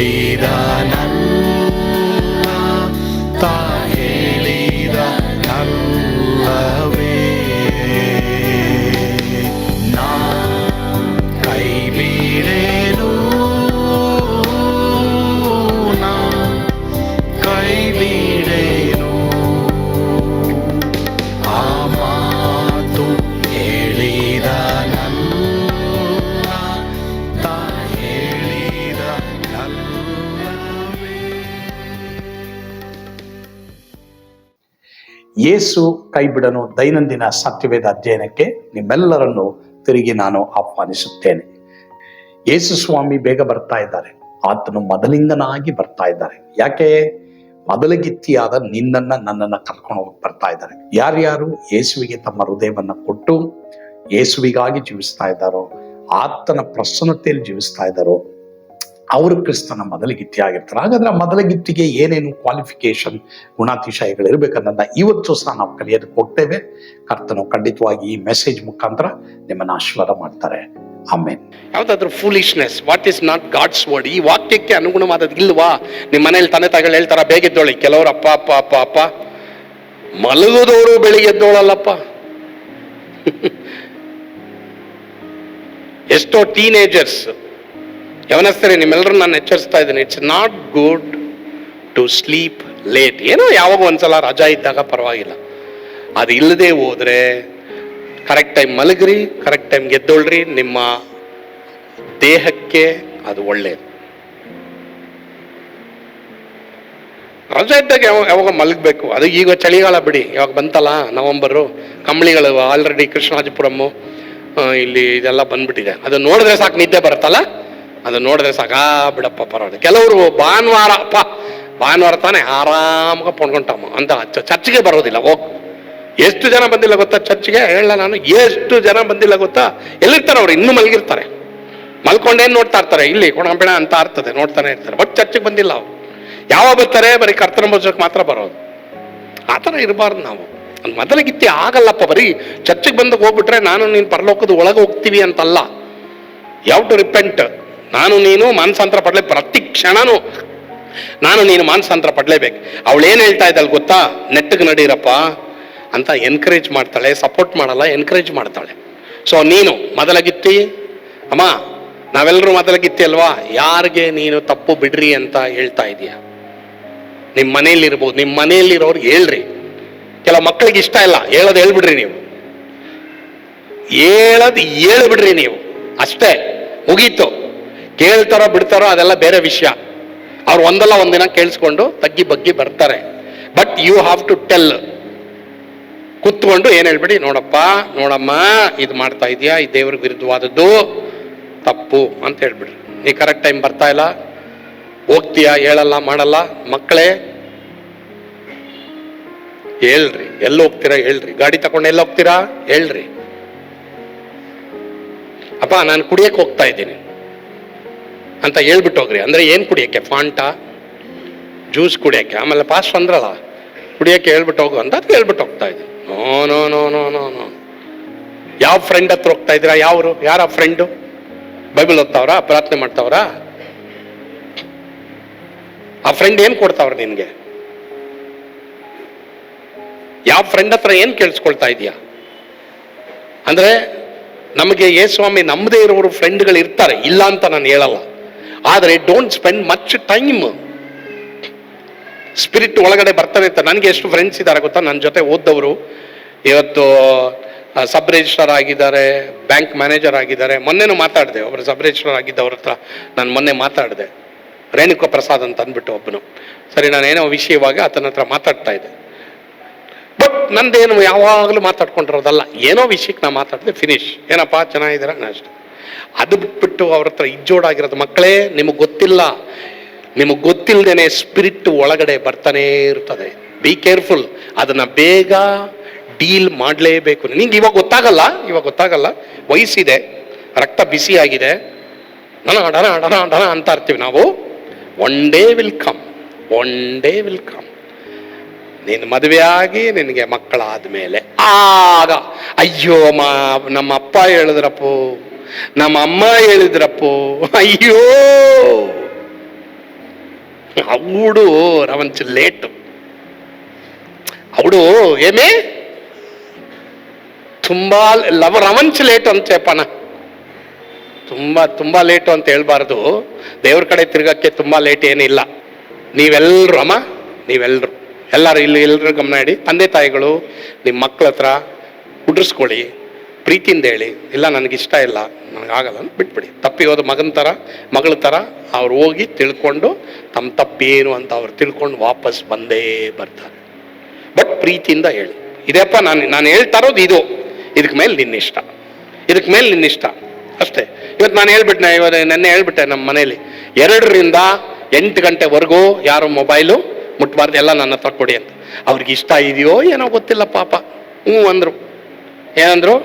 ಹೇಳಿದನಲ್ಲ, ತಾ ಹೇಳಿದನಲ್ಲವೇ, ನಾ ಕೈ ಬಿಡೇನು, ನಾ ಕೈ ಬಿಡೇನು. ಆ ಮಾತು ಹೇಳಿದನಲ್ಲ, ತಾ ಹೇಳಿದನಲ್ಲವೇ. ಯೇಸು ಕೈ ಬಿಡನು ದೈನಂದಿನ ಸತ್ಯವೇದ ಅಧ್ಯಯನಕ್ಕೆ ನಿಮ್ಮೆಲ್ಲರನ್ನು ತಿರುಗಿ ನಾನು ಆಹ್ವಾನಿಸುತ್ತೇನೆ. ಯೇಸು ಸ್ವಾಮಿ ಬೇಗ ಬರ್ತಾ ಇದ್ದಾರೆ. ಆತನು ಮೊದಲಿಂಗನಾಗಿ ಬರ್ತಾ ಇದ್ದಾರೆ. ಯಾಕೆ? ಮೊದಲಗಿತ್ತಿಯಾದ ನಿನ್ನನ್ನ ನನ್ನನ್ನ ಕರ್ಕೊಂಡು ಹೋಗಿ ಬರ್ತಾ ಇದ್ದಾರೆ. ಯಾರ್ಯಾರು ಯೇಸುವಿಗೆ ತಮ್ಮ ಹೃದಯವನ್ನ ಕೊಟ್ಟು ಯೇಸುವಿಗಾಗಿ ಜೀವಿಸ್ತಾ ಇದ್ದಾರೋ, ಆತನ ಪ್ರಸನ್ನತೆಯಲ್ಲಿ ಜೀವಿಸ್ತಾ ಇದ್ದಾರೋ, ಅವರು ಕ್ರಿಸ್ತನ ಮೊದಲಗಿತ್ತಿ ಆಗಿರ್ತಾರೆ. ಹಾಗಾದ್ರೆ ಆ ಮೊದಲಗಿತ್ತಿಗೆ ಏನೇನು ಕ್ವಾಲಿಫಿಕೇಶನ್, ಗುಣಾತಿಶಯಗಳು ಇರಬೇಕನ್ನೋದನ್ನ ಇವತ್ತು ಸಹ ನಾವು ಕಲಿಯೋದಕ್ಕೆ ಹೋಗ್ತೇವೆ. ಕರ್ತನು ಖಂಡಿತವಾಗಿ ಈ ಮೆಸೇಜ್ ಮುಖಾಂತರ ನಿಮ್ಮನ್ನು ಆಶೀರ್ವಾದ ಮಾಡ್ತಾರೆ. ಆಮೇನ್. ಯಾವ್ದಾದ್ರು foolishness, what is not God's word, ಈ ವಾಕ್ಯಕ್ಕೆ ಅನುಗುಣವಾದದ್ದು ಇಲ್ವಾ? ನಿಮ್ಮ ಮನೇಲಿ ತಂದೆ ತಾಯಿಗಳು ಹೇಳ್ತಾರ ಬೇಗೆದ್ದೋಳಿ. ಕೆಲವರು ಅಪ್ಪ ಅಪ್ಪ ಅಪ್ಪ ಅಪ್ಪ ಮಲಗೋದವರು ಬೆಳಿಗ್ಗೆ ಎದ್ದೋಳಲ್ಲಪ್ಪ. ಎಷ್ಟೋ ಟೀನೇಜರ್ಸ್, ಯವನಸ್ಥರೇ, ನಿಮ್ಮೆಲ್ಲರೂ ನಾನು ಎಚ್ಚರಿಸ್ತಾ ಇದ್ದೀನಿ, it's not good to sleep late. ಏನೋ ಯಾವಾಗ ಒಂದ್ಸಲ ರಜಾ ಇದ್ದಾಗ ಪರವಾಗಿಲ್ಲ, ಅದು ಇಲ್ಲದೆ ಹೋದ್ರೆ ಕರೆಕ್ಟ್ ಟೈಮ್ ಮಲಗ್ರಿ, ಕರೆಕ್ಟ್ ಟೈಮ್ ಗೆದ್ದೊಳ್ರಿ. ನಿಮ್ಮ ದೇಹಕ್ಕೆ ಅದು ಒಳ್ಳೆಯದು. ರಜಾ ಇದ್ದಾಗ ಯಾವಾಗ ಮಲಗಬೇಕು. ಅದು ಈಗ ಚಳಿಗಾಲ ಬಿಡಿ, ಯಾವಾಗ ಬಂತಲ್ಲ ನವಂಬರು, ಕಂಬಳಿಗಳು ಆಲ್ರೆಡಿ ಕೃಷ್ಣರಾಜಪುರಮ್ಮು ಇಲ್ಲಿ ಇದೆಲ್ಲ ಬಂದ್ಬಿಟ್ಟಿದೆ. ಅದು ನೋಡಿದ್ರೆ ಸಾಕು ನಿದ್ದೆ ಬರುತ್ತಲ್ಲ, ಅದು ನೋಡಿದ್ರೆ ಸಾಕಾ ಬಿಡಪ್ಪ ಪರವಾಗಿಲ್ಲ. ಕೆಲವರು ಭಾನುವಾರ ತಾನೇ ಆರಾಮಾಗ ಪೊಣ್ಕೊಂಡಮ್ಮ ಅಂತ ಚರ್ಚ್ಗೆ ಬರೋದಿಲ್ಲ. ಹೋಗ್, ಎಷ್ಟು ಜನ ಬಂದಿಲ್ಲ ಗೊತ್ತಾ ಚರ್ಚ್ಗೆ? ಹೇಳ ನಾನು, ಎಷ್ಟು ಜನ ಬಂದಿಲ್ಲ ಗೊತ್ತಾ? ಎಲ್ಲಿರ್ತಾರೆ ಅವ್ರು? ಇನ್ನೂ ಮಲಗಿರ್ತಾರೆ. ಮಲ್ಕೊಂಡೇನು ನೋಡ್ತಾ ಇರ್ತಾರೆ, ಇಲ್ಲಿ ಕೊಣಬೇಡ ಅಂತ ಇರ್ತದೆ, ನೋಡ್ತಾನೆ ಇರ್ತಾರೆ. ಬಟ್ ಚರ್ಚ್ಗೆ ಬಂದಿಲ್ಲ ಅವ್ರು. ಯಾವಾಗ ಬರ್ತಾರೆ? ಬರೀ ಕರ್ತನ ಭೋಜನಕ್ಕೆ ಮಾತ್ರ ಬರೋದು. ಆ ಥರ ಇರಬಾರ್ದು ನಾವು. ಮೊದಲಿಗಿತ್ತಿ ಆಗಲ್ಲಪ್ಪ. ಬರೀ ಚರ್ಚ್ಗೆ ಬಂದಾಗ ಹೋಗ್ಬಿಟ್ರೆ ನಾನು ನೀನು ಪರಲೋಕದ ಒಳಗೆ ಹೋಗ್ತೀವಿ ಅಂತಲ್ಲ. ಯಾವ ಟು ರಿಪೆಂಟ್. ನಾನು ನೀನು ಮಾನಸಾಂತರ ಪಡ್ಲೇ, ಪ್ರತಿ ಕ್ಷಣನೂ ನಾನು ನೀನು ಮಾನಸಾಂತರ ಪಡ್ಲೇಬೇಕು. ಅವಳು ಏನು ಹೇಳ್ತಾ ಇದ್ದಾಳೆ ಗೊತ್ತಾ? ನೆಟ್ಟಗೆ ನಡೀರಪ್ಪ ಅಂತ ಎನ್ಕರೇಜ್ ಮಾಡ್ತಾಳೆ, ಸಪೋರ್ಟ್ ಮಾಡಲ್ಲ, ಎನ್ಕರೇಜ್ ಮಾಡ್ತಾಳೆ. ಸೊ ನೀನು ಮೊದಲಗಿತ್ತಿ ಅಮ್ಮ, ನಾವೆಲ್ಲರೂ ಮೊದಲಗಿತ್ತಿ ಅಲ್ವಾ? ಯಾರಿಗೆ ನೀನು ತಪ್ಪು ಬಿಡ್ರಿ ಅಂತ ಹೇಳ್ತಾ ಇದೀಯ? ನಿಮ್ಮ ಮನೆಯಲ್ಲಿರ್ಬೋದು, ನಿಮ್ಮ ಮನೆಯಲ್ಲಿರೋರ್ಗೆ ಹೇಳ್ರಿ. ಕೆಲವು ಮಕ್ಕಳಿಗೆ ಇಷ್ಟ ಇಲ್ಲ, ಹೇಳೋದು ಹೇಳ್ಬಿಡ್ರಿ ನೀವು. ಹೇಳೋದು ಹೇಳ್ಬಿಡ್ರಿ ನೀವು, ಅಷ್ಟೇ, ಮುಗೀತು. ಕೇಳ್ತಾರೋ ಬಿಡ್ತಾರೋ ಅದೆಲ್ಲ ಬೇರೆ ವಿಷಯ. ಅವ್ರು ಒಂದಲ್ಲ ಒಂದಿನ ಕೇಳಿಸ್ಕೊಂಡು ತಗ್ಗಿ ಬಗ್ಗಿ ಬರ್ತಾರೆ. But you have to tell. ಕೂತ್ಕೊಂಡು ಏನು ಹೇಳ್ಬಿಡಿ, ನೋಡಪ್ಪ ನೋಡಮ್ಮ, ಇದು ಮಾಡ್ತಾ ಇದೀಯಾ, ಈ ದೇವ್ರಿಗೆ ವಿರುದ್ಧವಾದದ್ದು, ತಪ್ಪು ಅಂತ ಹೇಳ್ಬಿಡ್ರಿ. ನೀ ಕರೆಕ್ಟ್ ಟೈಮ್ ಬರ್ತಾ ಇಲ್ಲ, ಹೋಗ್ತೀಯಾ, ಹೇಳಲ್ಲ ಮಾಡಲ್ಲ. ಮಕ್ಕಳೇ ಹೇಳ್ರಿ. ಎಲ್ಲಿ ಹೋಗ್ತೀರಾ ಹೇಳ್ರಿ. ಗಾಡಿ ತಗೊಂಡು ಎಲ್ಲ ಹೋಗ್ತೀರಾ ಹೇಳ್ರಿ. ಅಪ್ಪ ನಾನು ಕುಡಿಯಕ್ಕೆ ಹೋಗ್ತಾ ಇದ್ದೀನಿ ಅಂತ ಹೇಳ್ಬಿಟ್ಟು ಹೋಗ್ರಿ. ಅಂದ್ರೆ ಏನು ಕುಡಿಯಕ್ಕೆ? ಫಾಂಟಾ ಜ್ಯೂಸ್ ಕುಡಿಯಕ್ಕೆ. ಆಮೇಲೆ ಪಾಸ್ಟ್ ಅಂದ್ರಲ್ಲ ಕುಡಿಯಕ್ಕೆ ಹೇಳ್ಬಿಟ್ಟು ಹೋಗು ಅಂತ ಹೇಳ್ಬಿಟ್ಟು ಹೋಗ್ತಾ ಇದ್ದೀನಿ. No no no no no no. ಯಾವ ಫ್ರೆಂಡ್ ಹತ್ರ ಹೋಗ್ತಾ ಇದ್ದೀರಾ? ಯಾರು? ಯಾರ ಫ್ರೆಂಡು? ಬೈಬಲ್ ಓದ್ತಾವ್ರಾ? ಪ್ರಾರ್ಥನೆ ಮಾಡ್ತಾವ್ರಾ? ಆ ಫ್ರೆಂಡ್ ಏನು ಕೊಡ್ತಾವ್ರ ನಿನ್ಗೆ? ಯಾವ ಫ್ರೆಂಡ್ ಹತ್ರ ಏನು ಕೇಳಿಸ್ಕೊಳ್ತಾ ಇದೀಯಾ? ಅಂದ್ರೆ ನಮಗೆ ಯೇಸುಸ್ವಾಮಿ ನಮ್ಮದೇ ಇರೋರು ಫ್ರೆಂಡ್ಗಳು ಇರ್ತಾರೆ, ಇಲ್ಲ ಅಂತ ನಾನು ಹೇಳಲ್ಲ. ಆದರೆ don't spend much time. Spirit ಒಳಗಡೆ ಬರ್ತಾನೆ ಇರ್ತಾರೆ. ನನಗೆ ಎಷ್ಟು ಫ್ರೆಂಡ್ಸ್ ಇದ್ದಾರೆ ಗೊತ್ತಾ? ನನ್ನ ಜೊತೆ ಓದ್ದವರು ಇವತ್ತು ಸಬ್ ರಿಜಿಸ್ಟ್ರಾರ್ ಆಗಿದ್ದಾರೆ, ಬ್ಯಾಂಕ್ ಮ್ಯಾನೇಜರ್ ಆಗಿದ್ದಾರೆ. ಮೊನ್ನೆನೂ ಮಾತಾಡಿದೆ, ಒಬ್ಬರು ಸಬ್ ರಿಜಿಸ್ಟ್ರಾರ್ ಆಗಿದ್ದವ್ರ ಹತ್ರ ನಾನು ಮೊನ್ನೆ ಮಾತಾಡಿದೆ. ರೇಣುಕಾ ಪ್ರಸಾದ್ ಅಂತ ಅಂದ್ಬಿಟ್ಟು ಒಬ್ಬನು. ಸರಿ, ನಾನೇನೋ ವಿಷಯವಾಗ ಆತನ ಹತ್ರ ಮಾತಾಡ್ತಾ ಇದ್ದೆ. ಬಟ್ ನಂದೇನು ಯಾವಾಗಲೂ ಮಾತಾಡ್ಕೊಂಡಿರೋದಲ್ಲ, ಏನೋ ವಿಷಯಕ್ಕೆ ನಾ ಮಾತಾಡಿದೆ, ಫಿನಿಶ್. ಏನಪ್ಪ ಚೆನ್ನಾಗಿದ್ದೀರಾ ಅಷ್ಟೆ. ಅದು ಬಿಟ್ಬಿಟ್ಟು ಅವ್ರ ಹತ್ರ ಇಜ್ಜೋಡಾಗಿರೋದು. ಮಕ್ಕಳೇ, ನಿಮಗೆ ಗೊತ್ತಿಲ್ಲ, ನಿಮಗೆ ಗೊತ್ತಿಲ್ಲದೇನೆ ಸ್ಪಿರಿಟ್ ಒಳಗಡೆ ಬರ್ತಾನೆ ಇರ್ತದೆ. Be careful. ಅದನ್ನ ಬೇಗ ಡೀಲ್ ಮಾಡಲೇಬೇಕು. ನಿಂಗೆ ಇವಾಗ ಗೊತ್ತಾಗಲ್ಲ, ವಯಸ್ಸಿದೆ, ರಕ್ತ ಬಿಸಿ ಆಗಿದೆ, ಡನ ಡನ ಡನ ಡನ ಅಂತ ಇರ್ತೀವಿ ನಾವು. One day will come. ನೀನು ಮದುವೆ ಆಗಿ ನಿನಗೆ ಮಕ್ಕಳಾದ್ಮೇಲೆ ಆಗ ಅಯ್ಯೋ ನಮ್ಮ ಅಪ್ಪ ಹೇಳಿದ್ರಪ್ಪೋ, ನಮ್ಮ ಅಮ್ಮ ಹೇಳಿದ್ರಪ್ಪೋ, ಅಯ್ಯೋ అవుడు రవంచి లేటు అవుడు ఏమే ತುಂಬಾ ರವಂಚ್ ಲೇಟು ಅಂತ చెప్పನ ತುಂಬಾ ಲೇಟು ಅಂತ ಹೇಳ್ಬಾರ್ದು. ದೇವ್ರ ಕಡೆ ತಿರ್ಗಕ್ಕೆ ತುಂಬಾ ಲೇಟ್ ಏನಿಲ್ಲ. ನೀವೆಲ್ಲರೂ ಅಮ್ಮ, ನೀವೆಲ್ಲರೂ ಎಲ್ಲರೂ ಇಲ್ಲಿ ಎಲ್ಲರೂ ಗಮನ ಇಡಿ. ತಂದೆ ತಾಯಿಗಳು ನಿಮ್ಮ ಮಕ್ಕಳ ಹತ್ರ ಕುಡ್ರಿಸ್ಕೊಳ್ಳಿ, ಪ್ರೀತಿಯಿಂದ ಹೇಳಿ, ಇಲ್ಲ ನನಗಿಷ್ಟ ಇಲ್ಲ, ನನಗಾಗಲ್ಲ ಅಂತ ಬಿಟ್ಬಿಡಿ. ತಪ್ಪಿ ಹೋದ ಮಗನ ಥರ ಮಗಳ ಥರ ಅವ್ರು ಹೋಗಿ ತಿಳ್ಕೊಂಡು ತಮ್ಮ ತಪ್ಪೇನು ಅಂತ ಅವ್ರು ತಿಳ್ಕೊಂಡು ವಾಪಸ್ ಬಂದೇ ಬರ್ತಾರೆ. ಬಟ್ ಪ್ರೀತಿಯಿಂದ ಹೇಳಿ, ಇದೆಪ್ಪ ನಾನು ಹೇಳ್ತಾ ಇರೋದು ಇದು, ಇದಕ್ಕೆ ಮೇಲೆ ನಿನ್ನಿಷ್ಟ, ಇದಕ್ಕೆ ಮೇಲೆ ನಿನ್ನಿಷ್ಟ ಅಷ್ಟೇ. ಇವತ್ತು ನಾನು ಹೇಳ್ಬಿಟ್ಟೆ, ನೆನ್ನೆ ಹೇಳ್ಬಿಟ್ಟೆ ನಮ್ಮ ಮನೇಲಿ 2 ರಿಂದ 8 ಗಂಟೆವರೆಗೂ ಯಾರು ಮೊಬೈಲು ಮುಟ್ಬಾರ್ದು, ಎಲ್ಲ ನನ್ನ ಹತ್ರ ಕೊಡಿ ಅಂತ. ಅವ್ರಿಗೆ ಇಷ್ಟ ಇದೆಯೋ ಏನೋ ಗೊತ್ತಿಲ್ಲ ಪಾಪ. ಅಂದರು. ಏನಂದ್ರು?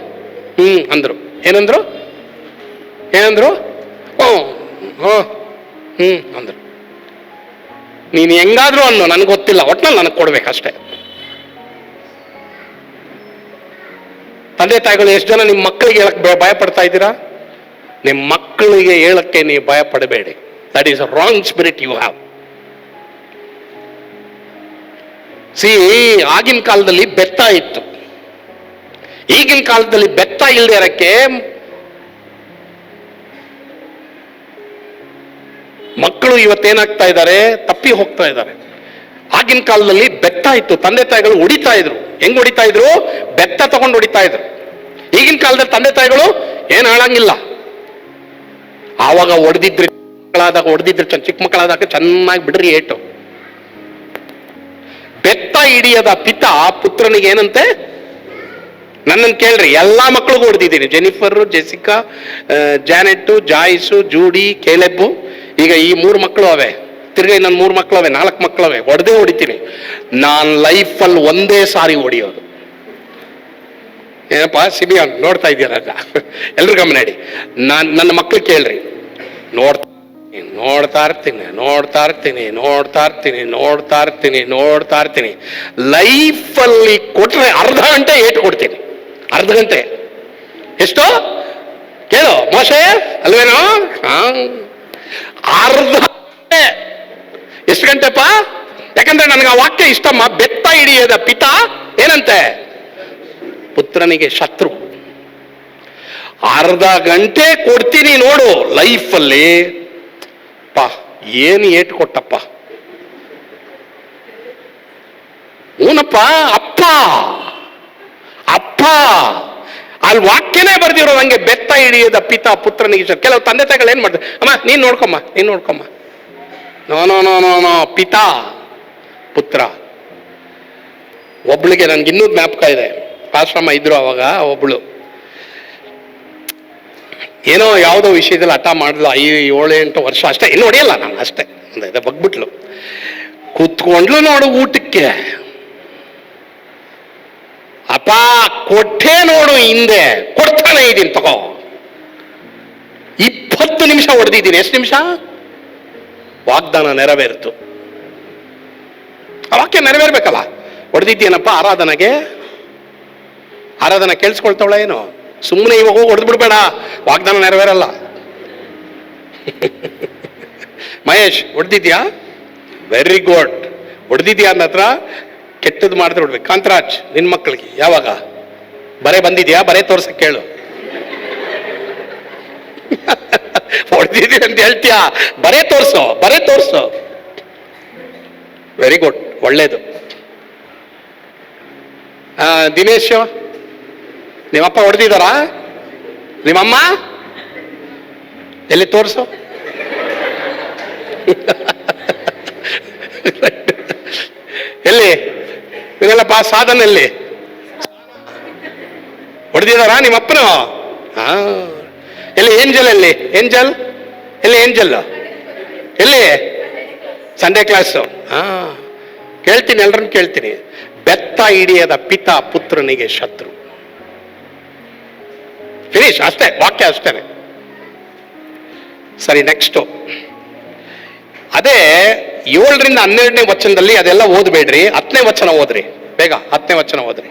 ಅಂದರು. ಏನಂದ್ರು? ಅಂದರು. ನೀನು ಹೆಂಗಾದ್ರು ಅನ್ನೋ ನನಗೆ ಗೊತ್ತಿಲ್ಲ, ಒಟ್ನಲ್ಲಿ ನನಗೆ ಕೊಡ್ಬೇಕಷ್ಟೇ. ತಂದೆ ತಾಯಿಗಳು ಎಷ್ಟು ಜನ ನಿಮ್ಮ ಮಕ್ಕಳಿಗೆ ಹೇಳಕ್ ಭಯ ಪಡ್ತಾ ಇದ್ದೀರಾ? ನಿಮ್ಮ ಮಕ್ಕಳಿಗೆ ಹೇಳಕ್ಕೆ ನೀವು ಭಯ ಪಡಬೇಡಿ. That is a wrong spirit you have. ಆಗಿನ ಕಾಲದಲ್ಲಿ ಬೆತ್ತ ಇತ್ತು, ಈಗಿನ ಕಾಲದಲ್ಲಿ ಬೆತ್ತ ಇಲ್ಲದೆ ಇರಕ್ಕೆ ಮಕ್ಕಳು ಇವತ್ತೇನಾಗ್ತಾ ಇದ್ದಾರೆ, ತಪ್ಪಿ ಹೋಗ್ತಾ ಇದ್ದಾರೆ. ಆಗಿನ ಕಾಲದಲ್ಲಿ ಬೆತ್ತ ಇತ್ತು, ತಂದೆ ತಾಯಿಗಳು ಹೊಡಿತಾ ಇದ್ರು. ಹೆಂಗ್ ಹೊಡಿತಾ ಇದ್ರು? ಬೆತ್ತ ತಗೊಂಡು ಹೊಡಿತಾ ಇದ್ರು. ಈಗಿನ ಕಾಲದಲ್ಲಿ ತಂದೆ ತಾಯಿಗಳು ಏನು ಹೇಳಂಗಿಲ್ಲ. ಆವಾಗ ಹೊಡೆದಿದ್ರಿ ಚಿಕ್ಕ ಮಕ್ಕಳಾದಾಗ ಚೆನ್ನಾಗಿ ಬಿಡ್ರಿ ಏಟು. ಬೆತ್ತ ಹಿಡಿಯದ ಪಿತ ಪುತ್ರನಿಗೆ ಏನಂತೆ? ನನ್ನನ್ನು ಕೇಳ್ರಿ, ಎಲ್ಲಾ ಮಕ್ಕಳಿಗೂ ಹೊಡೆದಿದ್ದೀನಿ. ಜೆನಿಫರ್, ಜೆಸಿಕಾ, ಜಾನೆಟ್, ಜಾಯ್ಸು, ಜೂಡಿ, ಕೇಲೆಬ್ಬು, ಈಗ ಈ 3 ಮಕ್ಕಳು ಅವೆ. ತಿರ್ಗಿ ನನ್ನ 3 ಮಕ್ಕಳು ಅವೆ, 4 ಮಕ್ಕಳು ಅವೆ. ಹೊಡಿತೀನಿ. ನಾನು ಲೈಫಲ್ಲಿ ಒಂದೇ ಸಾರಿ ಹೊಡಿಯೋದು. ಏನಪ್ಪ ಸಿಬಿಯಾನ್ ನೋಡ್ತಾ ಇದ್ದೀರ? ಎಲ್ರು ಗಮನ ಇಡಿ. ನನ್ನ ಮಕ್ಳು ಕೇಳ್ರಿ, ನೋಡ್ತಾ ಇರ್ತೀನಿ. ಲೈಫಲ್ಲಿ ಕೊಟ್ರೆ ಅರ್ಧ ಗಂಟೆ ಏಟು ಕೊಡ್ತೀನಿ. ಅರ್ಧ ಗಂಟೆ ಎಷ್ಟು ಕೇಳು ಮೋಶೆ ಅಲ್ವೇನೋ? ಅರ್ಧ ಗಂಟೆ. ಎಷ್ಟು ಗಂಟೆಪ್ಪ? ಯಾಕಂದ್ರೆ ನನಗೆ ಆ ವಾಕ್ಯ ಇಷ್ಟಮ್ಮ. ಬೆತ್ತ ಹಿಡಿಯದ ಪಿತ ಏನಂತೆ? ಪುತ್ರನಿಗೆ ಶತ್ರು. ಅರ್ಧ ಗಂಟೆ ಕೊಡ್ತೀನಿ ನೋಡು. ಲೈಫಲ್ಲಿ ಏನು ಏಟು ಕೊಟ್ಟಪ್ಪ. ಊನಪ್ಪ, ಅಪ್ಪ ಅಲ್ಲಿ ವಾಕ್ಯನೇ ಬರ್ದಿರೋ ನಂಗೆ. ಬೆತ್ತ ಹಿಡಿಯದ ಪಿತ ಪುತ್ರನಿಗೆ ಶತ್ರು. ಕೆಲವು ತಂದೆ ತಾಯಿಗಳು ಏನ್ ಮಾಡ್ತಾರೆ? ಅಮ್ಮ ನೀನ್ ನೋಡ್ಕೊಮ್ಮ. ನೋ ಪಿತಾ ಪುತ್ರ. ಒಬ್ಳಿಗೆ ನನ್ಗೆ ಇನ್ನೂ ಜ್ಞಾಪಕ ಇದೆ. ಆಶ್ರಮ ಇದ್ರು ಅವಾಗ. ಒಬ್ಳು ಏನೋ ಯಾವುದೋ ವಿಷಯದಲ್ಲಿ ಹಠ ಮಾಡಿದ್ಲು. 7-8 ವರ್ಷ ಅಷ್ಟೇ, ಇನ್ನು ಹೊಡೆಯಲ್ಲ ನಾನು ಅಷ್ಟೇ. ಅಂದ್ರೆ ಬಗ್ಬಿಟ್ಲು. ಕೂತ್ಕೊಂಡ್ಲು ನೋಡು ಊಟಕ್ಕೆ. ಅಪ್ಪ ಕೊಟ್ಟೆ ನೋಡು, ಹಿಂದೆ ಕೊಡ್ತಾನೆ ಇದೀನಿ ತಗೋ. 20 ನಿಮಿಷ ಹೊಡೆದಿದ್ದೀನಿ. ಎಷ್ಟು ನಿಮಿಷ? ವಾಗ್ದಾನ ನೆರವೇರಿತು. ಆ ವಾಕ್ಯ ನೆರವೇರ್ಬೇಕಲ್ಲ. ಹೊಡೆದಿದ್ದೀನಪ್ಪ ಆರಾಧನಾ ಕೇಳಿಸ್ಕೊಳ್ತಾವಳ ಏನು? ಸುಮ್ಮನೆ ಇವಾಗ ಹೋಗಿ ಹೊಡೆದು ಬಿಡ್ಬೇಡ, ವಾಗ್ದಾನ ನೆರವೇರಲ್ಲ. ಮಹೇಶ್ ಹೊಡೆದಿದ್ಯಾ? Very good. ಹೊಡೆದಿದ್ಯಾ ಅಂದ ಹತ್ರ ಕೆಟ್ಟದ್ದು ಮಾಡಿದ್ರೆ ಹೊಡ್ಬೇಕು. ಕಾಂತರಾಜ್ ನಿನ್ ಮಕ್ಕಳಿಗೆ ಯಾವಾಗ ಬರೇ ಬಂದಿದ್ಯಾ? ಬರೇ ತೋರ್ಸಕ್ ಕೇಳು. ಹೊಡೆದಿದ್ಯಾ ಅಂತ ಹೇಳ್ತೀಯಾ? ಬರೇ ತೋರ್ಸು. ವೆರಿ ಗುಡ್, ಒಳ್ಳೇದು. ದಿನೇಶ್, ನಿಮ್ಮಪ್ಪ ಹೊಡೆದಿದ್ದಾರಾ? ನಿಮ್ಮಮ್ಮ ಎಲ್ಲಿ ತೋರಿಸು. ಎಲ್ಲಿ ಇದೆಲ್ಲಪ್ಪ? ಸಾಧನಲ್ಲಿ ಹೊಡೆದಿದ್ದಾರಾ ನಿಮ್ಮಪ್ಪನು? ಎಲ್ಲಿ ಏಂಜಲ್? ಎಲ್ಲಿ ಏಂಜಲ್? ಎಲ್ಲಿ? Sunday class. ಕೇಳ್ತೀನಿ, ಎಲ್ರನ್ನು ಕೇಳ್ತೀನಿ. ಬೆತ್ತ ಹಿಡಿಯದ ಪಿತ ಪುತ್ರನಿಗೆ ಶತ್ರು. ಫಿನಿಶ್. ಅಷ್ಟೇ, ವಾಕ್ಯ ಅಷ್ಟೇನೆ. ಸರಿ, ನೆಕ್ಸ್ಟು ಅದೇ 7 ರಿಂದ 12ನೇ ವಚನದಲ್ಲಿ ಅದೆಲ್ಲ ಓದಬೇಡ್ರಿ. 10ನೇ ವಚನ ಓದ್ರಿ ಬೇಗ. 10ನೇ ವಚನ ಓದ್ರಿ.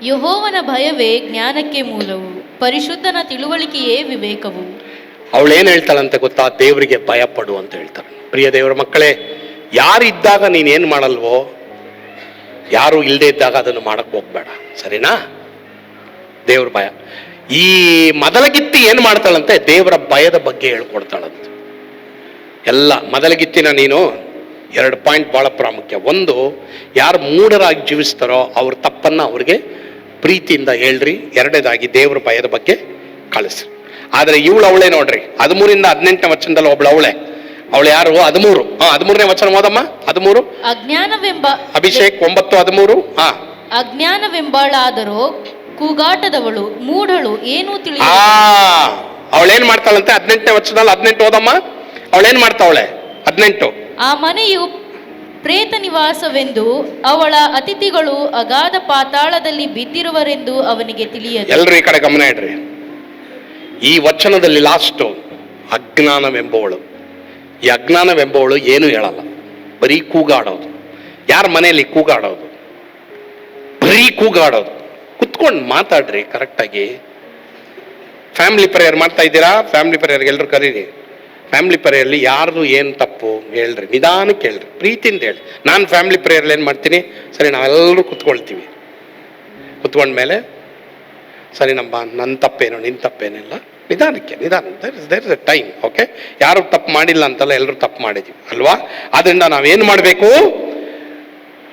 ಯೆಹೋವನ ಭಯವೇ ಜ್ಞಾನಕ್ಕೆ ಮೂಲವು, ಪರಿಶುದ್ಧನ ತಿಳುವಳಿಕೆಯೇ ವಿವೇಕವು. ಅವಳೇನು ಹೇಳ್ತಾಳಂತೆ ಗೊತ್ತಾ? ದೇವರಿಗೆ ಭಯ ಪಡು ಅಂತ ಹೇಳ್ತಾಳೆ. ಪ್ರಿಯ ದೇವರ ಮಕ್ಕಳೇ, ಯಾರಿದ್ದಾಗ ನೀನೇನು ಮಾಡಲ್ವೋ, ಯಾರು ಇಲ್ಲದೆ ಇದ್ದಾಗ ಅದನ್ನು ಮಾಡಕ್ಕೆ ಹೋಗ್ಬೇಡ, ಸರಿನಾ? ದೇವ್ರ ಭಯ. ಈ ಮೊದಲಗಿತ್ತಿ ಏನು ಮಾಡ್ತಾಳಂತೆ? ದೇವರ ಭಯದ ಬಗ್ಗೆ ಹೇಳ್ಕೊಡ್ತಾಳಂತೆ. ಎಲ್ಲ ಮೊದಲಗಿತ್ತಿನ ನೀನು 2 ಪಾಯಿಂಟ್ ಬಹಳ ಪ್ರಾಮುಖ್ಯ. ಒಂದು, ಯಾರು ಮೂಢರಾಗಿ ಜೀವಿಸ್ತಾರೋ ಅವ್ರ ತಪ್ಪನ್ನ ಅವ್ರಿಗೆ ಪ್ರೀತಿಯಿಂದ ಹೇಳ್ರಿ. ಎರಡನೇದಾಗಿ ದೇವರ ಭಯದ ಬಗ್ಗೆ ಕಳಿಸ್ರಿ. ಆದ್ರೆ ಅವಳೇ ನೋಡ್ರಿ, 13ರಿಂದ 18ನೇ ವಚನದಲ್ಲಿ ಅವಳು ಯಾರು? 13ನೇ ವಚನ ಓದಮ್ಮ. 13 ಅಜ್ಞಾನವೆಂಬ ಅಭಿಷೇಕ್ 9:13. ಅಜ್ಞಾನವೆಂಬಳಾದರೂ ಕೂಗಾಟದವಳು, ಮೂಢಳು, ಏನೂ ತಿಳಿಯ. ಅವಳೇನ್ ಮಾಡ್ತಾಳಂತೆ? 18ನೇ ವಚನದಲ್ಲಿ 18 ಓದಮ್ಮ. ಅವಳೇನ್ ಮಾಡ್ತಾವಳೆ? 18. ಆ ಮನೆಯು ಪ್ರೇತ ನಿವಾಸವೆಂದು ಅವಳ ಅತಿಥಿಗಳು ಅಗಾಧ ಪಾತಾಳದಲ್ಲಿ ಬಿದ್ದಿರುವರೆಂದು ಅವನಿಗೆ ತಿಳಿಯದು. ಎಲ್ಲರೂ ಈ ಕಡೆ ಗಮನ ಇಡ್ರಿ. ಈ ವಚನದಲ್ಲಿ ಲಾಸ್ಟು ಅಜ್ಞಾನವೆಂಬವಳು. ಈ ಅಜ್ಞಾನವೆಂಬವಳು ಏನು ಹೇಳಲ್ಲ, ಬರೀ ಕೂಗಾಡೋದು. ಯಾರ ಮನೆಯಲ್ಲಿ ಕೂಗಾಡೋದು? ಬರೀ ಕೂಗಾಡೋದು. ಕುತ್ಕೊಂಡು ಮಾತಾಡ್ರಿ ಕರೆಕ್ಟಾಗಿ. ಫ್ಯಾಮಿಲಿ ಪ್ರೇಯರ್ ಮಾಡ್ತಾ ಇದ್ದೀರಾ? ಫ್ಯಾಮಿಲಿ ಪ್ರೇಯರ್ಗೆ ಎಲ್ಲರೂ ಕರೀರಿ. ಫ್ಯಾಮಿಲಿ ಪ್ರೇಯರ್ಲಿ ಯಾರ್ದು ಏನು ತಪ್ಪು ಹೇಳ್ರಿ, ನಿಧಾನಕ್ಕೆ ಹೇಳ್ರಿ, ಪ್ರೀತಿಯಿಂದ ಹೇಳಿ. ನಾನು ಫ್ಯಾಮಿಲಿ ಪ್ರೇಯರ್ಲಿ ಏನು ಮಾಡ್ತೀನಿ, ಸರಿ ನಾವೆಲ್ಲರೂ ಕುತ್ಕೊಳ್ತೀವಿ. ಕುತ್ಕೊಂಡ್ಮೇಲೆ ಸರಿ ನನ್ನ ತಪ್ಪೇನು, ನಿನ್ನ ತಪ್ಪೇನಿಲ್ಲ, ನಿಧಾನಕ್ಕೆ there is a time. Okay, ಯಾರು ತಪ್ಪು ಮಾಡಿಲ್ಲ ಅಂತಲ್ಲ, ಎಲ್ಲರೂ ತಪ್ಪು ಮಾಡಿದ್ದೀವಿ ಅಲ್ವಾ? ಆದ್ರಿಂದ ನಾವೇನು ಮಾಡಬೇಕು?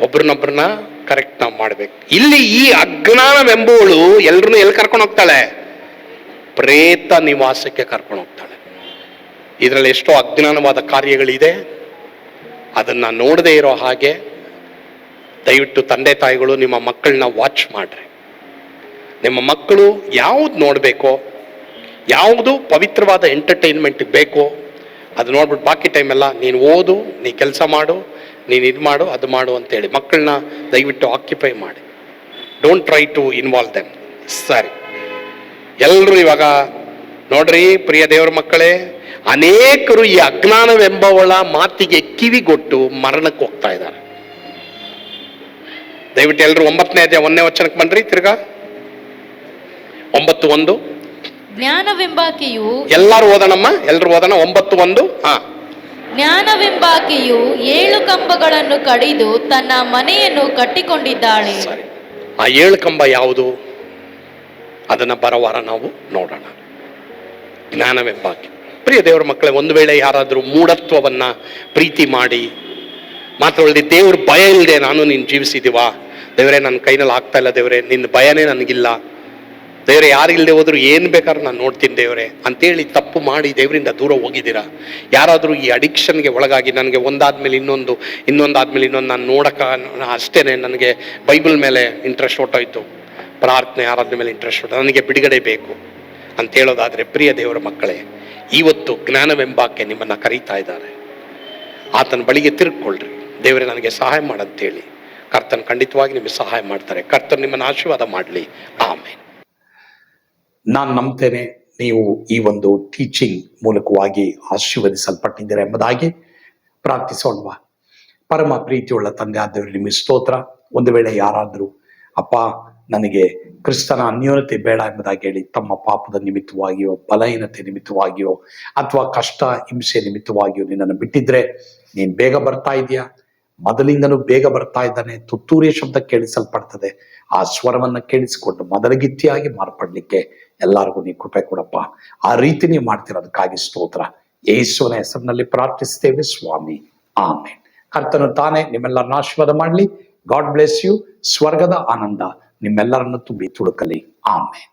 ಒಬ್ರನ್ನೊಬ್ರನ್ನ ಕರೆಕ್ಟ್ ನಾವು ಮಾಡಬೇಕು. ಇಲ್ಲಿ ಈ ಅಜ್ಞಾನವೆಂಬುವಳು ಎಲ್ರನ್ನೂ ಎಲ್ಲಿ ಕರ್ಕೊಂಡು ಹೋಗ್ತಾಳೆ? ಪ್ರೇತ ನಿವಾಸಕ್ಕೆ ಕರ್ಕೊಂಡು ಹೋಗ್ತಾಳೆ. ಇದರಲ್ಲಿ ಎಷ್ಟೋ ಅಜ್ಞಾನವಾದ ಕಾರ್ಯಗಳಿದೆ. ಅದನ್ನ ನೋಡದೇ ಇರೋ ಹಾಗೆ ದಯವಿಟ್ಟು ತಂದೆ ತಾಯಿಗಳು ನಿಮ್ಮ ಮಕ್ಕಳನ್ನ ವಾಚ್ ಮಾಡ್ರಿ. ನಿಮ್ಮ ಮಕ್ಕಳು ಯಾವ್ದು ನೋಡಬೇಕೋ, ಯಾವುದು ಪವಿತ್ರವಾದ ಎಂಟರ್ಟೈನ್ಮೆಂಟ್ ಬೇಕೋ ಅದು ನೋಡ್ಬಿಟ್ಟು ಬಾಕಿ ಟೈಮೆಲ್ಲ ನೀನು ಓದು, ನೀ ಕೆಲಸ ಮಾಡು, ನೀನು ಇದು ಮಾಡು, ಅದು ಮಾಡು ಅಂತೇಳಿ ಮಕ್ಕಳನ್ನ ದಯವಿಟ್ಟು ಆಕ್ಯುಪೈ ಮಾಡಿ. Don't try to involve them. ಸರಿ, ಎಲ್ಲರೂ ಇವಾಗ ನೋಡ್ರಿ ಪ್ರಿಯ ದೇವರ ಮಕ್ಕಳೇ, ಅನೇಕರು ಈ ಅಜ್ಞಾನವೆಂಬವಳ ಮಾತಿಗೆ ಕಿವಿಗೊಟ್ಟು ಮರಣಕ್ಕೆ ಹೋಗ್ತಾ ಇದ್ದಾರೆ. ದಯವಿಟ್ಟು ಎಲ್ಲರೂ 9ನೇ ಅಧ್ಯಾಯ 1ನೇ ವಚನಕ್ಕೆ ಬನ್ರಿ. ತಿರ್ಗಾ 9:1. ಜ್ಞಾನವೆಂಬಾಕೆಯು, ಎಲ್ಲರೂ ಓದೋಣಮ್ಮ, ಎಲ್ಲರೂ ಓದೋಣ. 9:1. ಜ್ಞಾನವೆಂಬಾಕೆಯು 7 ಕಂಬಗಳನ್ನು ಕಡಿದು ತನ್ನ ಮನೆಯನ್ನು ಕಟ್ಟಿಕೊಂಡಿದ್ದಾಳೆ. ಸರಿ, ಆ 7 ಕಂಬ ಯಾವುದು? ಅದನ್ನ ಬರವಾರ ನಾವು ನೋಡೋಣ. ಜ್ಞಾನವೆಂಬಾಕೆ. ಪ್ರಿಯ ದೇವರ ಮಕ್ಕಳೇ, ಒಂದು ವೇಳೆ ಯಾರಾದರೂ ಮೂಢತ್ವವನ್ನ ಪ್ರೀತಿ ಮಾಡಿ ಮಾತಾಡದೆ ದೇವ್ರ ಭಯ ಇಲ್ಲದೆ ನಾನು ನೀನು ಜೀವಿಸಿದೀವಾ, ದೇವರೇ ನನ್ನ ಕೈನಲ್ಲಿ ಆಗ್ತಾ ಇಲ್ಲ, ದೇವರೇ ನಿನ್ನ ಭಯನೇ ನನಗಿಲ್ಲ, ದೇವರೇ ಯಾರಿಲ್ಲದೆ ಹೋದ್ರು ಏನು ಬೇಕಾದ್ರೂ ನಾನು ನೋಡ್ತೀನಿ ದೇವರೇ ಅಂತೇಳಿ ತಪ್ಪು ಮಾಡಿ ದೇವರಿಂದ ದೂರ ಹೋಗಿದ್ದೀರಾ? ಯಾರಾದರೂ ಈ ಅಡಿಕ್ಷನ್ಗೆ ಒಳಗಾಗಿ ನನಗೆ ಒಂದಾದ್ಮೇಲೆ ಇನ್ನೊಂದು ನಾನು ನೋಡಕ ಅಷ್ಟೇನೆ, ನನಗೆ ಬೈಬಲ್ ಮೇಲೆ ಇಂಟ್ರೆಸ್ಟ್ ಹೊಟ್ಟೋಯ್ತು, ಪ್ರಾರ್ಥನೆ ಆರಾಧನೆ ಮೇಲೆ ಇಂಟ್ರೆಸ್ಟ್ ಹೊಟ್ಟು, ನನಗೆ ಬಿಡುಗಡೆ ಬೇಕು ಅಂತ ಹೇಳೋದಾದ್ರೆ, ಪ್ರಿಯ ದೇವರ ಮಕ್ಕಳೇ, ಇವತ್ತು ಜ್ಞಾನವೆಂಬಾಕೆ ನಿಮ್ಮನ್ನ ಕರೀತಾ ಇದ್ದಾರೆ. ಆತನ ಬಳಿಗೆ ತಿರುಗಿಕೊಳ್ಳ್ರಿ. ದೇವರೇ ನನಗೆ ಸಹಾಯ ಮಾಡಂತೇಳಿ. ಕರ್ತನ್ ಖಂಡಿತವಾಗಿ ನಿಮಗೆ ಸಹಾಯ ಮಾಡ್ತಾರೆ. ಕರ್ತನ್ ನಿಮ್ಮನ್ನು ಆಶೀರ್ವಾದ ಮಾಡಲಿ. ಆಮೇಲೆ ನಾನು ನಂಬ್ತೇನೆ ನೀವು ಈ ಒಂದು ಟೀಚಿಂಗ್ ಮೂಲಕವಾಗಿ ಆಶೀರ್ವದಿಸಲ್ಪಟ್ಟಿದ್ದೀರಾ ಎಂಬುದಾಗಿ ಪ್ರಾರ್ಥಿಸೋಣವಾ. ಪರಮ ಪ್ರೀತಿಯುಳ್ಳ ತಂದೆ ಆದವರು ನಿಮಗೆ ಸ್ತೋತ್ರ. ಒಂದು ವೇಳೆ ಯಾರಾದರೂ ಅಪ್ಪ ನನಗೆ ಕ್ರಿಸ್ತನ ಅನ್ಯೋನ್ಯತೆ ಬೇಡ ಎಂಬುದಾಗಿ ಹೇಳಿ ತಮ್ಮ ಪಾಪದ ನಿಮಿತ್ತವಾಗಿಯೋ, ಬಲಹೀನತೆ ನಿಮಿತ್ತವಾಗಿಯೋ, ಅಥವಾ ಕಷ್ಟ ಹಿಂಸೆ ನಿಮಿತ್ತವಾಗಿಯೋ ನಿನ್ನನ್ನು ಬಿಟ್ಟಿದ್ರೆ, ನೀನು ಬೇಗ ಬರ್ತಾ ಇದೆಯಾ, ಮೊದಲಿಂದನೂ ಬೇಗ ಬರ್ತಾ ಇದ್ದಾನೆ, ತುತ್ತೂರಿಯ ಶಬ್ದ ಕೇಳಿಸಲ್ಪಡ್ತದೆ. ಆ ಸ್ವರವನ್ನು ಕೇಳಿಸಿಕೊಂಡು ಮೊದಲಗಿತ್ತಿಯಾಗಿ ಮಾರ್ಪಡ್ಲಿಕ್ಕೆ ಎಲ್ಲರಿಗೂ ನೀ ಕೃಪೆ ಕೊಡಪ್ಪ. ಆ ರೀತಿ ನೀವು ಮಾಡ್ತಿರೋದಕ್ಕಾಗಿ ಸ್ತೋತ್ರ. ಯೇಸುವಿನ ಹೆಸರಿನಲ್ಲಿ ಪ್ರಾರ್ಥಿಸ್ತೇವೆ ಸ್ವಾಮಿ, ಆಮೇನ್. ಕರ್ತನು ತಾನೇ ನಿಮ್ಮೆಲ್ಲರನ್ನ ಆಶೀರ್ವಾದ ಮಾಡಲಿ. God bless you. ಸ್ವರ್ಗದ ಆನಂದ ನಿಮ್ಮೆಲ್ಲರನ್ನು ತುಂಬಿ ತುಳುಕಲಿ. ಆಮೇನ್.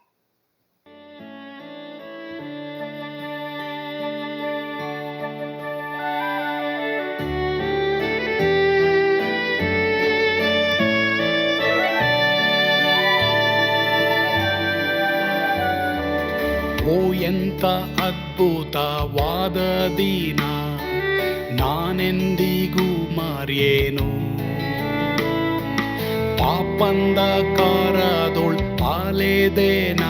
ಓ ಎಂತ ಅದ್ಭುತವಾದ ದಿನ, ನಾನೆಂದಿಗೂ ಮರೆಯೇನು. ಪಾಪಂದ ಕಾರದೊಳ್ ಅಲೆದೇನ,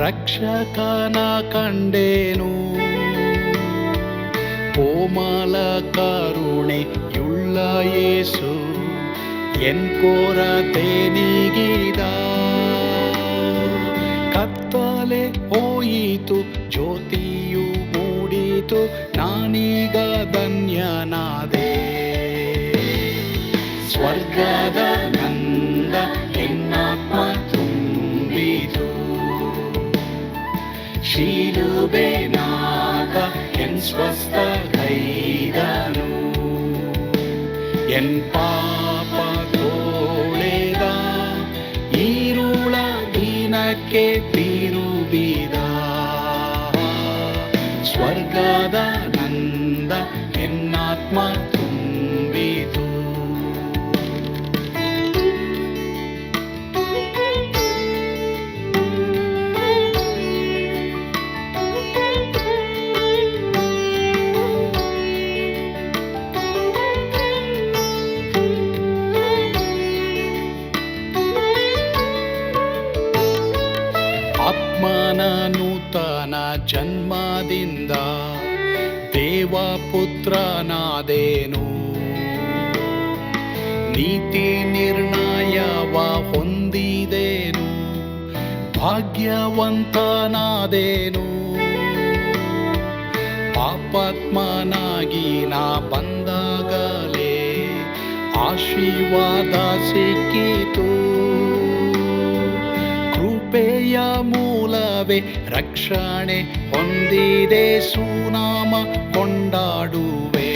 ರಕ್ಷಕನ ಕಂಡೇನು. ಕೋಮಲ ಕರುಣೆಯುಳ್ಳ ಯೇಸು ಎನ್ ಕೊರತೆ ನೀಗಿದ. ಕತ್ತಲೆ ಹೋಯಿತು, ಜ್ಯೋತಿಯು ಮೂಡಿತು, ನಾನೀಗ ಧನ್ಯನಾದೆ. ಸ್ವರ್ಗದ ನಂದ ಎನ್ನಾತ್ಮ ತುಂಬಿತು. ಶಿಲುಬೆನಾಥ ಎನ್ ಸ್ವಸ್ಥ ಕೈದನು, ಎನ್ ಪಾಪ ತೋಳೆದ, ಈರುಳ ದಿನಕ್ಕೆ ತಿರುಗಿದ. ಸ್ವರ್ಗದ ನಂದ ಎನ್ನಾತ್ಮ ತುಂಬಿತು. ಆತ್ಮನ ನೂತನ ಜನ್ಮದಿಂದ ದೇವಪುತ್ರನಾದೇನು, ನೀತಿ ನಿರ್ಣಯವ ಹೊಂದಿದೇನು, ಭಾಗ್ಯವಂತನಾದೇನು. ಪಾಪಾತ್ಮನಾಗಿ ನಾ ಬಂದಾಗಲೇ ಆಶೀರ್ವಾದ ಸಿಕ್ಕಿತು. ಕೃಪೆಯ ಮೂಲವೇ ರಕ್ಷಣೆ ಹೊಂದಿದೆ, ಸುನಾಮ ಕೊಂಡಾಡುವೆ.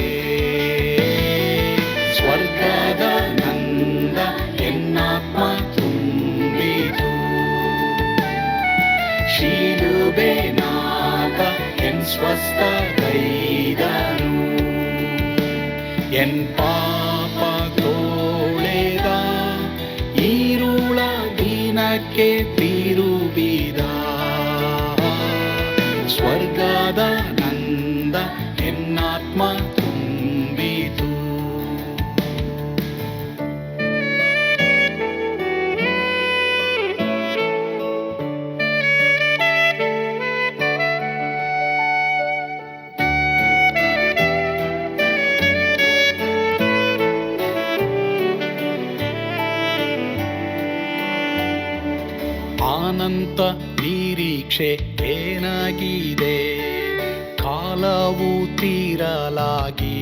ಸ್ವರ್ಗದ ನಂದ ಎನ್ನಾತ್ಮ ತುಂಬಿತು. ಶಿಲುಬೆನಾಥ ಎನ್ ಸ್ವಸ್ಥ ಕೈದನು, ಎನ್ ಪಾಪ ತೋಳೆದ, ಈರುಳ ದಿನಕ್ಕೆ ತಿರುಗಿದ. ಸ್ವರ್ಗದ ನಂದ ಎನ್ನಾತ್ಮ ತುಂಬಿತು. ಅನಂತ ನಿರೀಕ್ಷೆ ಏನಾಗಿದೆ, ಕಾಲವು ತೀರಲಾಗಿ.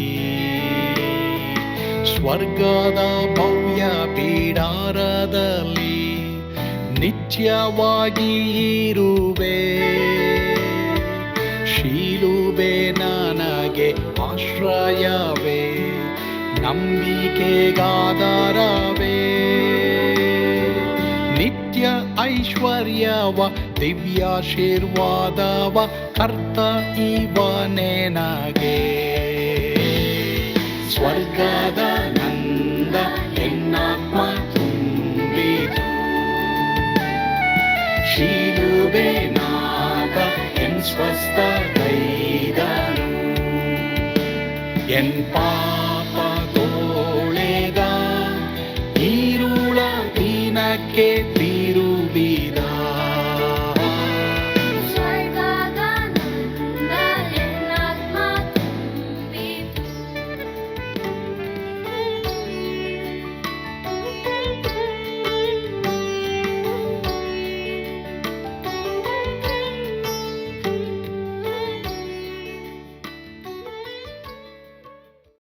ಸ್ವರ್ಗದ ಭವ್ಯ ಬಿಡಾರದಲ್ಲಿ ನಿತ್ಯವಾಗಿ ಇರುವೆ. ಶಿಲುಬೆ ನನಗೆ ಆಶ್ರಯವೇ, ನಂಬಿಕೆಗಾಧಾರವೇ. ನಿತ್ಯ ಐಶ್ವರ್ಯವ ದಿವ್ಯಾಶೀರ್ವಾದವ ಕರ್ತ ಇವನೇ ನಗೆ. ಸ್ವರ್ಗದ ನಂದ ಎನ್ನಾತ್ಮ ತುಂಬಿತು. ಶಿಲುಬೆನಾಥ ಎನ್ ಸ್ವಸ್ಥ ಕೈದನು, ಎನ್ ಪಾಪ ತೋಳೆದ, ಈರುಳ ದಿನಕ್ಕೆ ತಿರುಗಿದ.